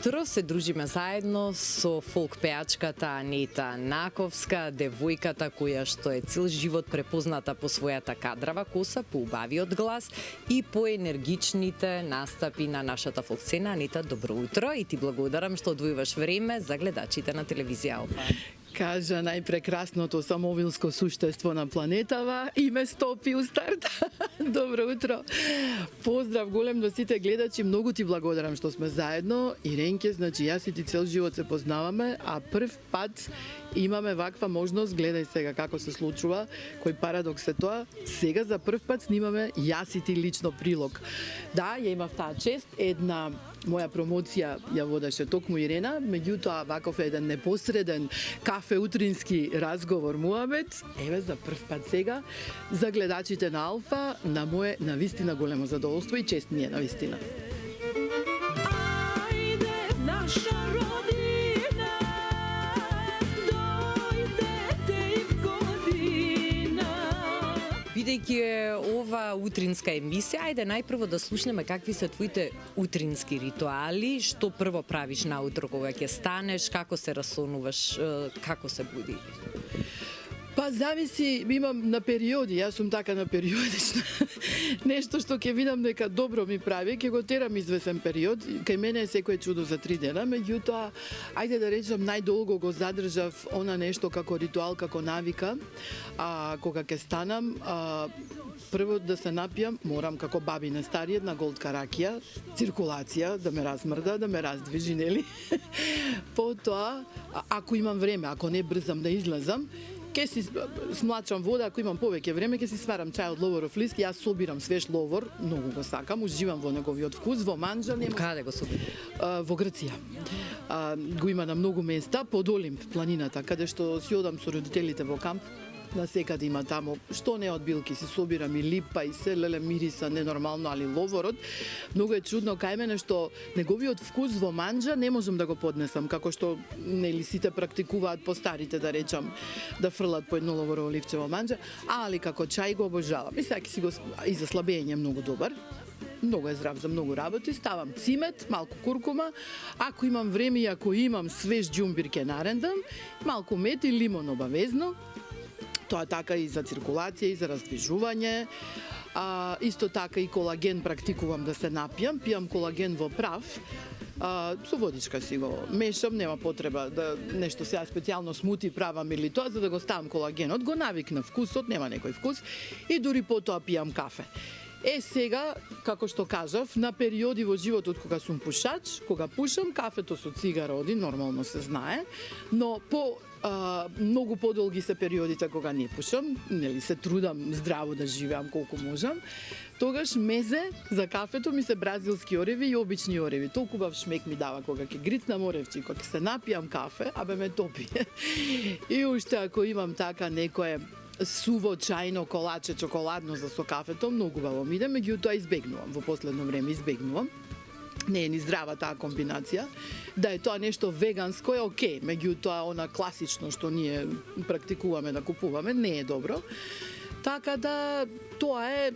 утро се дружиме заедно со фолк пеачката Анита Наковска, девојката која што е цел живот препозната по својата кадрава коса, по убавиот глас и по енергичните настапи на нашата фолк сцена. Анита, добро утро и ти благодарам што одвојуваш време за гледачите на телевизија Алфа. Кажа најпрекрасното самовилско суштество на планетава и ме стопи у старт. Добро утро. Поздрав голем до сите гледачи, многу ти благодарам што сме заедно. Иренке, значи јас и ти цел живот се познаваме, а прв пат имаме ваква можност, гледај сега како се случува, кој парадокс е тоа, сега за прв пат снимаме јас и ти лично прилог. Да, ја имав таа чест, една моја промоција ја водеше токму Ирена, меѓутоа ваков еден непосреден кафе утрински разговор муабет, еве за прв пат сега, за гледачите на Алфа, на мое навистина големо задоволство и чест ми е навистина. Ајде наша родина, дојдете и година. Бидејќи е ова утринска емисија, ајде најпрво да слушнеме какви се твоите утрински ритуали, што прво правиш наутро кога ќе станеш, како се расонуваш, како се буди? Па зависи, имам на периоди, јас сум така на периодична. Нешто што ќе видам дека добро ми прави, ќе го терам извесен период. Кај мене е секој чудо за 3 дена, меѓутоа, ајде да речам, најдолго го задржав она нешто како ритуал, како навика, кога ќе станам, прво да се напијам, морам како баби на стари една голтка ракија, циркулација, да ме размрда, да ме раздвижи, нели? Потоа, ако имам време, ако не брзам да излезам, ке си смлачам вода, ако имам повеќе време, ке си сварам чај од ловоров лист, јас собирам свеж ловор, многу го сакам, уживам во неговиот вкус, во манџа нема. Каде го собираш? Во Грција. Го има на многу места, под Олимп, планината, каде што си одам со родителите во камп. На секаде има тамо, што не од билки си собирам и липа и се, леле мириса ненормално, али ловорот многу е чудно кај мене што неговиот вкус во манџа не можам да го поднесам, како што нели сите практикуваат по старите, да речам, да фрлат по едно ловорово ливче во манџа, али како чај го обожавам. И сега си го и за слабење многу добар. Многу е здрав за многу работи, ставам цимет, малку куркума, ако имам време и ако имам свеж џумбир ке нарендам, малку мед и лимон обавезно. Тоа така и за циркулација и за раздвижување. Исто така и колаген практикувам да се напијам, пијам колаген во прав. Со водичка си го мешам, нема потреба да нешто сега специјално смути правам или тоа, за да го ставам колагенот, го навикна вкусот, нема некој вкус и дури потоа пијам кафе. Сега, како што кажав, на периоди во животот кога сум пушач, кога пушам, кафето со цигара оди, нормално се знае, но многу подолги се периодите кога не пушам, нели се трудам здраво да живеам колку можам, тогаш мезе за кафето ми се бразилски ореви и обични ореви. Толку бав шмек ми дава кога ќе грицнам оревчи, кога ќе се напијам кафе, абе ме топи. И уште ако имам така некое суво чајно колаче чоколадно за со кафето, многу баво ми иде, меѓутоа избегнувам, во последно време избегнувам. Не е ни здрава таа комбинација. Да е тоа нешто веганско е окей, меѓутоа она класично што ние практикуваме да купуваме не е добро. Така да, тоа е,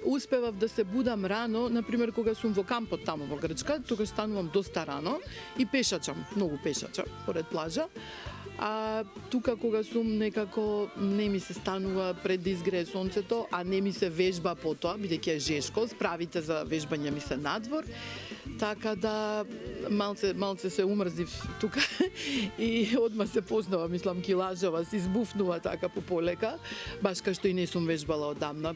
успевав да се будам рано, например кога сум во кампот тамо во Грчка, тогаш станувам доста рано и пешачам, многу пешачам поред плажа. А тука кога сум некако не ми се станува пред да изгрее сонцето, а не ми се вежба потоа, бидејќи е жешко, справите за вежбање ми се надвор. Така да малце се умрзив тука и одма се познава, мислам килажава се избуфнува така по полека, баш кај што и не сум вежбала одамна.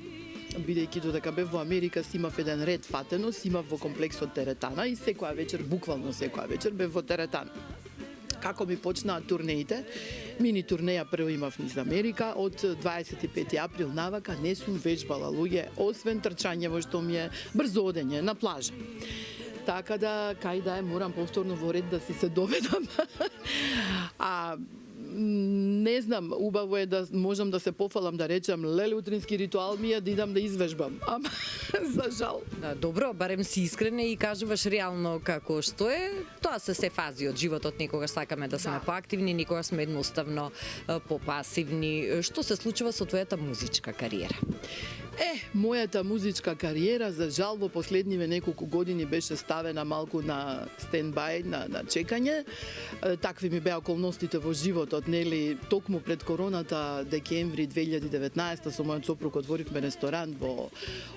Бидејќи додека бев во Америка си имав еден ред фатено, си имав во комплексот теретана и секоја вечер, буквално секоја вечер бев во теретана. Како ми почнаа турнеите, мини турнеја прво имав низ Америка, од 25 април навака не сум вежбала луѓе, освен трчање во што ми е брзо одење на плажа. Така да, кај да е, морам повторно во ред да си се доведам. Не знам, убаво е да можам да се пофалам, да речам, леле утрински ритуал ми е да идам да извежбам, ама за жал. Да, добро, барем си искрена и кажуваш реално како што е. Тоа се се фази од животот, некогаш сакаме да сме поактивни, некогаш сме едноставно попасивни. Што се случува со твојата музичка кариера? Мојата музичка кариера, за жал, во последниве неколку години беше ставена малку на стендбај, на чекање. Такви ми беа околностите во животот, нели, токму пред короната, декември 2019 со мојот сопруг отворивме ресторан во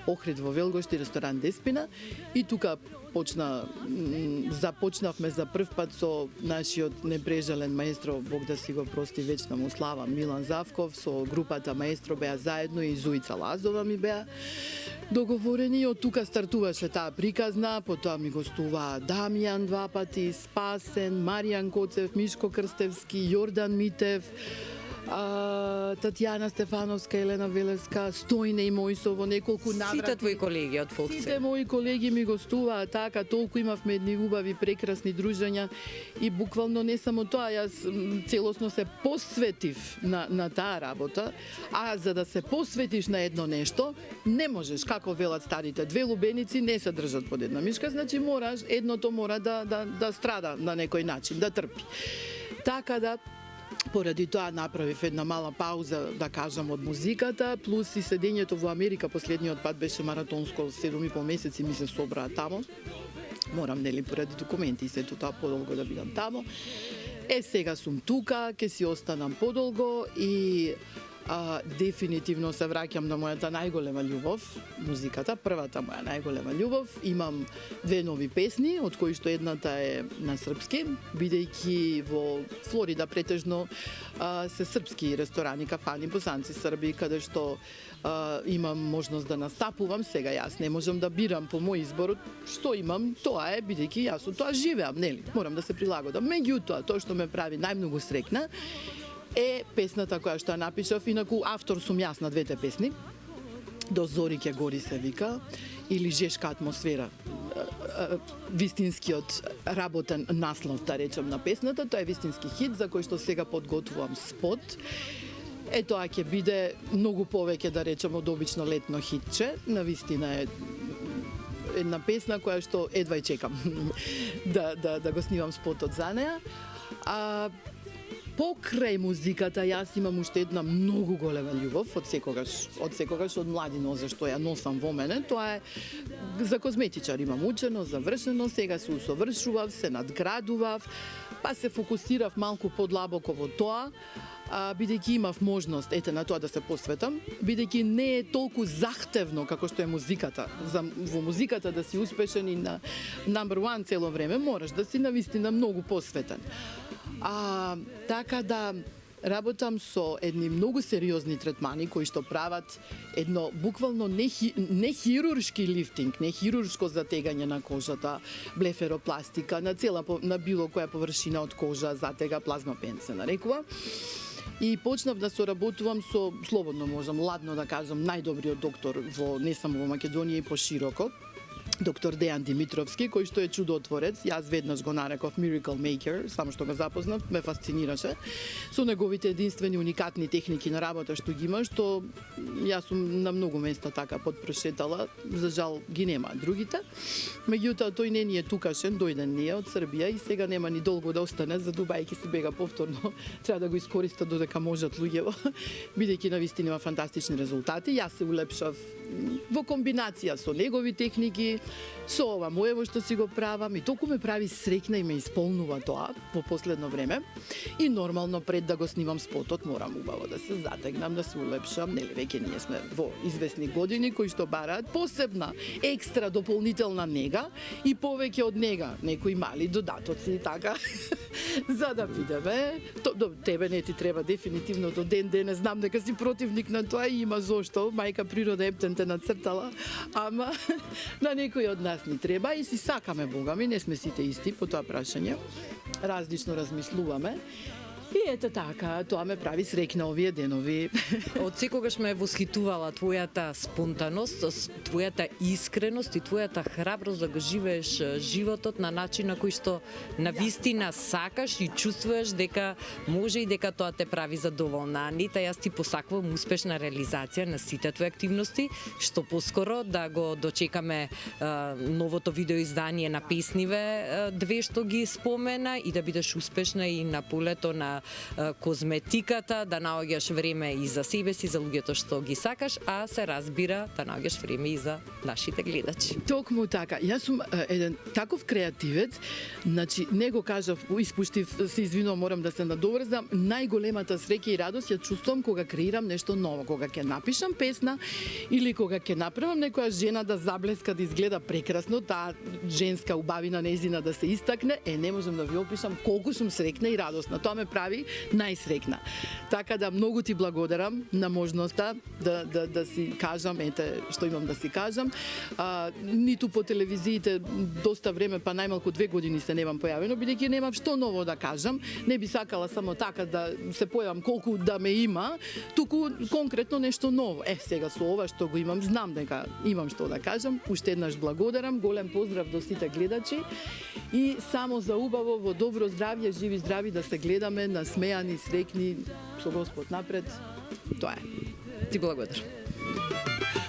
Охрид во Велгошти, ресторан Деспина, и тука започнавме за прв пат со нашиот непрежален маестро, Бог да си го прости, вечна му слава, Милан Завков, со групата маестро беа заедно и Зуица Лазова ми беа договорени. Од тука стартуваше таа приказна, потоа ми гостуваа Дамјан 2 пати, Спасен, Маријан Коцев, Мишко Крстевски, Јордан Митев, Татјана Стефановска, Елена Велевска, Стојне и Мојсово, неколку наврати. Сите твои колеги од фолк Сите мои колеги ми гостуваа така, толку имавме едни убави, прекрасни дружења и буквално не само тоа, јас целосно се посветив на таа работа, а за да се посветиш на едно нешто, не можеш, како велат старите, две лубеници не се држат под една мишка, значи едното мора да страда на некој начин, да трпи. Така да поради тоа направив една мала пауза, да кажам, од музиката, плюс и седењето во Америка, последниот пат беше маратонско, 7,5 месеци ми се собраа тамо. Морам, нели, поради документи и сето тоа подолго да бидам тамо. Сега сум тука, ќе си останам подолго и дефинитивно се враќам на мојата најголема љубов, музиката, првата моја најголема љубов. Имам 2 нови песни, од кои што едната е на српски, бидејќи во Флорида претежно се српски ресторани, кафани, босанци срби, каде што имам можност да настапувам. Сега јас не можам да бирам по мој избор што имам, тоа е, бидејќи јас од тоа живеам, нели? Морам да се прилагодам. Меѓутоа, тоа што ме прави најмногу среќна е песната која што ја напишав, инаку автор сум јас на двете песни. До зори ќе гори се вика, или Жешка атмосфера. Вистинскиот работен наслов, да речем, на песната, тоа е вистински хит за кој што сега подготвувам спот. Тоа ќе биде многу повеќе, да речем, од обично летно хитче. Навистина е една песна која што едва и чекам да го снимам спотот за неа. Покрај музиката, јас имам уште една многу голема љубов од секогаш од младина, зашто ја носам во мене. Тоа е за козметичар, имам учено, завршено, сега се усовршував, се надградував, па се фокусирав малку подлабоко во тоа, бидејќи имав можност на тоа да се посветам, бидејќи не е толку захтевно како што е музиката. Во музиката да си успешен и на number one цело време, мораш да си навистина многу посветен. Така да работам со едни многу сериозни третмани кои што прават едно буквално не хируршки лифтинг, не хируршко затегање на кожата, блеферопластика, на било која површина од кожа, затега, плазма пен се нарекува. И почнав да соработувам со, слободно можам, ладно да кажам, најдобриот доктор не само во Македонија и пошироко, доктор Дејан Димитровски, кој што е чудотворец. Јас веднаш го нареков Miracle Maker, само што го запознав, ме фасцинираше со неговите единствени уникатни техники на работа што ги има, што јас сум на многу места така подпрошетала, за жал ги нема другите. Меѓутоа тој не ни е тукашен, дојден ни е од Србија и сега нема ни долго да остане, за Дубајки си бега повторно, треба да го искористат додека можат луѓево, бидејќи навистина има фантастични резултати. Јас се улепшав во комбинација со негови техники, со ова моево што си го правам, и толку ме прави среќна и ме исполнува тоа во последно време. И нормално пред да го снимам спотот морам убаво да се затегнам, да се улепшам, нели веќе ние сме во известни години кои што бараат посебна, екстра дополнителна нега и повеќе од нега, некои мали додатоци така за да бидеме. Тебе не ти треба дефинитивно до ден знам дека си противник на тоа и има зошто, мајка природа ептен те нацртала, ама на некој од нас ни треба и си сакаме Бога ми, не сме сите исти по тоа прашање, различно размислуваме. И ете така, тоа ме прави среќна овие денови. Од секогаш ме восхитувала твојата спонтаност, твојата искреност и твојата храброст да го живееш животот на начин на кој што навистина сакаш и чувствуваш дека може и дека тоа те прави задоволна. Анита, јас ти посакувам успешна реализација на сите твои активности, што поскоро да го дочекаме новото видеоиздание на песниве, две што ги спомена, и да бидеш успешна и на полето на на козметиката, да наоѓаш време и за себе си, за луѓето што ги сакаш, а се разбира да наоѓаш време и за нашите гледачи. Токму така. Јас сум еден таков креативец, значи не го кажав, испуштив, се извинувам, морам да се надоврзам, најголемата среќа и радост ја чувствувам кога креирам нешто ново, кога ќе напишам песна или кога ќе направам некоја жена да заблеска, да изгледа прекрасно, таа женска убавина нејзина да се истакне, не можам да ви опишам колку сум среќна и радосна. Тоа ме прави најсреќна. Така да многу ти благодарам на можноста да си кажам, ете што имам да си кажам. Ниту по телевизиите доста време, па најмалку 2 години се немам појавено, бидејќи немам што ново да кажам. Не би сакала само така да се појавам колку да ме има, туку конкретно нешто ново. Сега со ова што го имам, знам дека имам што да кажам. Уште еднаш благодарам, голем поздрав до сите гледачи и само за убаво, во добро здравје, живи здрави да се гледаме, насмејани, среќни, со Господ напред. Тоа е. Ти благодарам.